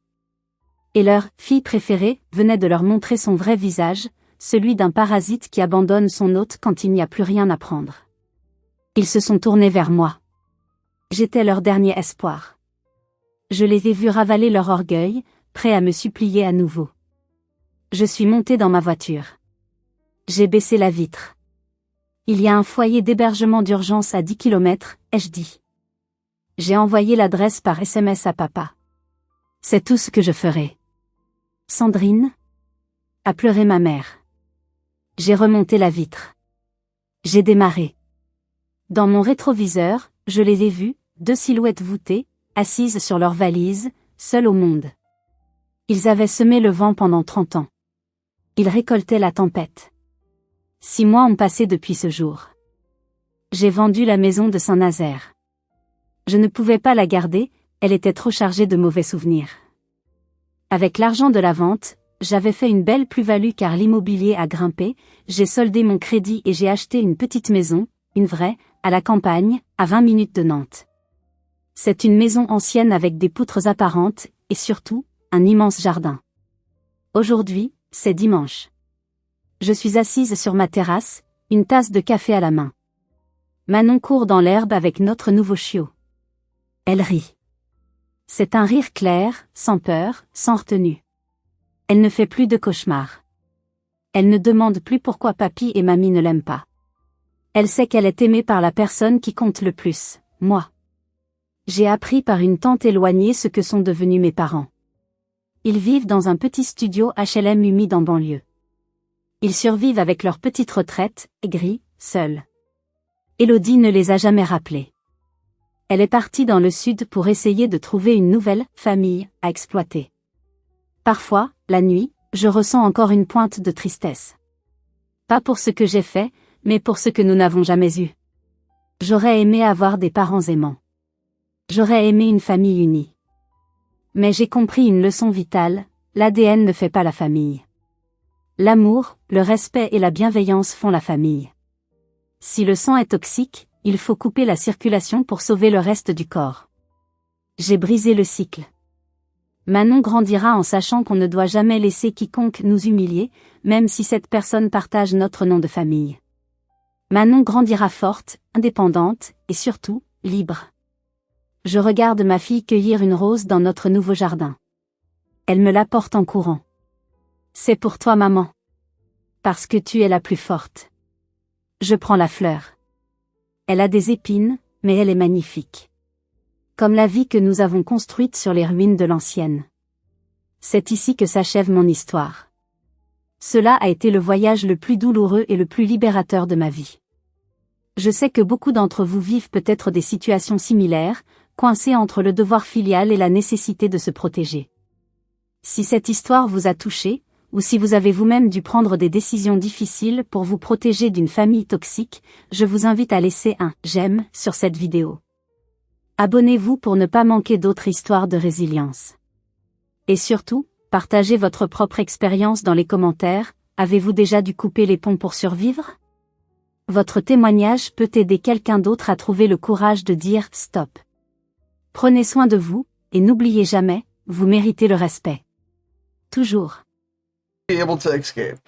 Et leur fille préférée venait de leur montrer son vrai visage, celui d'un parasite qui abandonne son hôte quand il n'y a plus rien à prendre. Ils se sont tournés vers moi. J'étais leur dernier espoir. Je les ai vus ravaler leur orgueil, prêts à me supplier à nouveau. Je suis montée dans ma voiture. J'ai baissé la vitre. Il y a un foyer d'hébergement d'urgence à 10 km, ai-je dit. J'ai envoyé l'adresse par SMS à papa. C'est tout ce que je ferai. Sandrine? A pleuré ma mère. J'ai remonté la vitre. J'ai démarré. Dans mon rétroviseur, je les ai vus, deux silhouettes voûtées, assises sur leurs valises, seules au monde. Ils avaient semé le vent pendant 30 ans. Ils récoltaient la tempête. 6 mois ont passé depuis ce jour. J'ai vendu la maison de Saint-Nazaire. Je ne pouvais pas la garder, elle était trop chargée de mauvais souvenirs. Avec l'argent de la vente, j'avais fait une belle plus-value car l'immobilier a grimpé, j'ai soldé mon crédit et j'ai acheté une petite maison, une vraie, à la campagne, à 20 minutes de Nantes. C'est une maison ancienne avec des poutres apparentes, et surtout, un immense jardin. Aujourd'hui, c'est dimanche. Je suis assise sur ma terrasse, une tasse de café à la main. Manon court dans l'herbe avec notre nouveau chiot. Elle rit. C'est un rire clair, sans peur, sans retenue. Elle ne fait plus de cauchemars. Elle ne demande plus pourquoi papy et mamie ne l'aiment pas. Elle sait qu'elle est aimée par la personne qui compte le plus, moi. J'ai appris par une tante éloignée ce que sont devenus mes parents. Ils vivent dans un petit studio HLM humide en banlieue. Ils survivent avec leur petite retraite, aigris, seuls. Élodie ne les a jamais rappelés. Elle est partie dans le sud pour essayer de trouver une nouvelle famille à exploiter. Parfois, la nuit, je ressens encore une pointe de tristesse. Pas pour ce que j'ai fait, mais pour ce que nous n'avons jamais eu. J'aurais aimé avoir des parents aimants. J'aurais aimé une famille unie. Mais j'ai compris une leçon vitale, l'ADN ne fait pas la famille. L'amour, le respect et la bienveillance font la famille. Si le sang est toxique, il faut couper la circulation pour sauver le reste du corps. J'ai brisé le cycle. Manon grandira en sachant qu'on ne doit jamais laisser quiconque nous humilier, même si cette personne partage notre nom de famille. Manon grandira forte, indépendante, et surtout, libre. Je regarde ma fille cueillir une rose dans notre nouveau jardin. Elle me l'apporte en courant. C'est pour toi, maman. Parce que tu es la plus forte. Je prends la fleur. Elle a des épines, mais elle est magnifique. Comme la vie que nous avons construite sur les ruines de l'ancienne. C'est ici que s'achève mon histoire. Cela a été le voyage le plus douloureux et le plus libérateur de ma vie. Je sais que beaucoup d'entre vous vivent peut-être des situations similaires, coincés entre le devoir filial et la nécessité de se protéger. Si cette histoire vous a touché, ou si vous avez vous-même dû prendre des décisions difficiles pour vous protéger d'une famille toxique, je vous invite à laisser un « j'aime » sur cette vidéo. Abonnez-vous pour ne pas manquer d'autres histoires de résilience. Et surtout, partagez votre propre expérience dans les commentaires, avez-vous déjà dû couper les ponts pour survivre? Votre témoignage peut aider quelqu'un d'autre à trouver le courage de dire « stop ». Prenez soin de vous, et n'oubliez jamais, vous méritez le respect. Toujours. Be able to escape.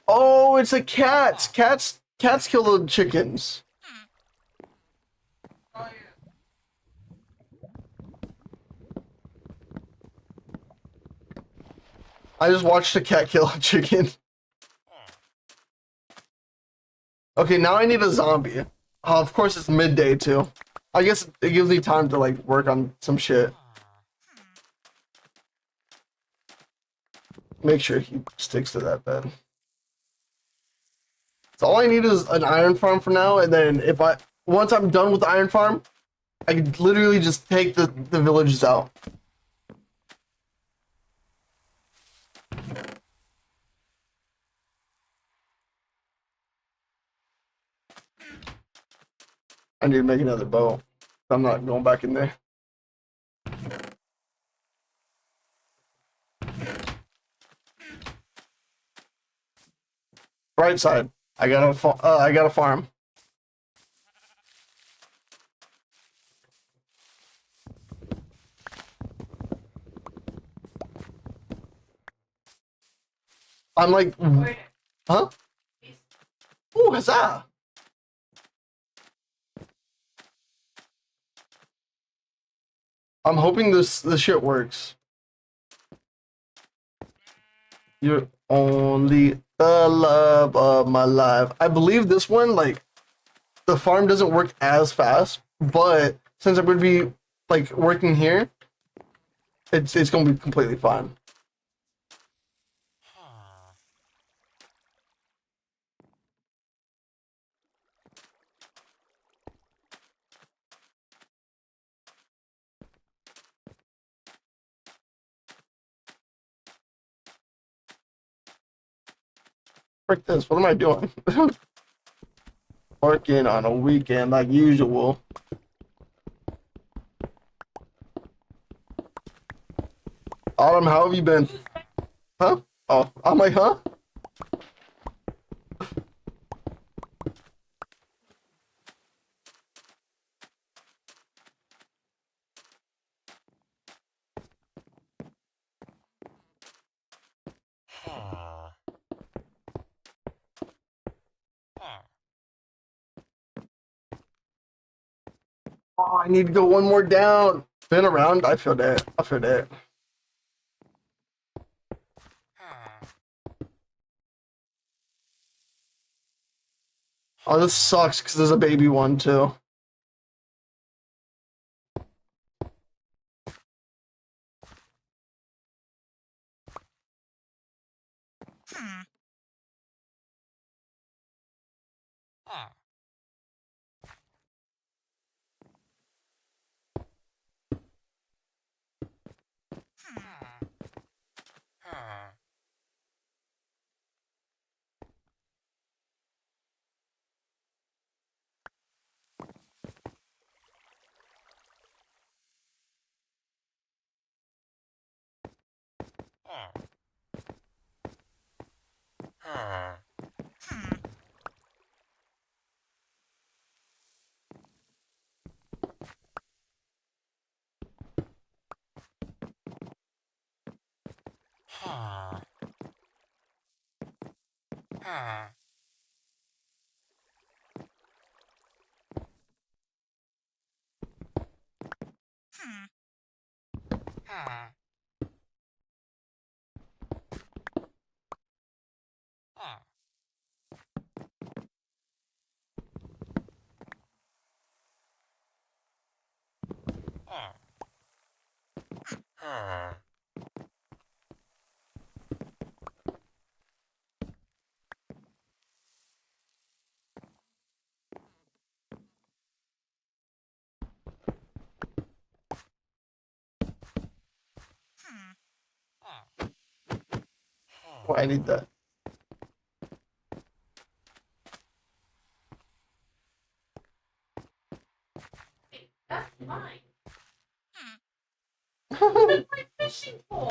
Oh, it's a cat. Cats kill the chickens. I just watched a cat kill a chicken. Okay, now I need a zombie. Of course it's midday too. I guess it gives me time to like work on some shit. Make sure he sticks to that bed. So all I need is an iron farm for now, and then once I'm done with the iron farm, I can literally just take the villages out. I need to make another bow. I'm not going back in there. Right side. I got a farm. I'm like, huh? Ooh, huzzah! I'm hoping this shit works. You're only the love of my life. I believe this one, like, the farm doesn't work as fast, but since I'm gonna be like working here, it's gonna be completely fine. Frick this, what am I doing? Working on a weekend like usual. Autumn, how have you been? Huh? Oh, I'm like, huh? Oh, I need to go one more down. Spin around. I feel that. I feel that. Oh, this sucks because there's a baby one too. Oh, I need that. That's mine. That's my fishing pole.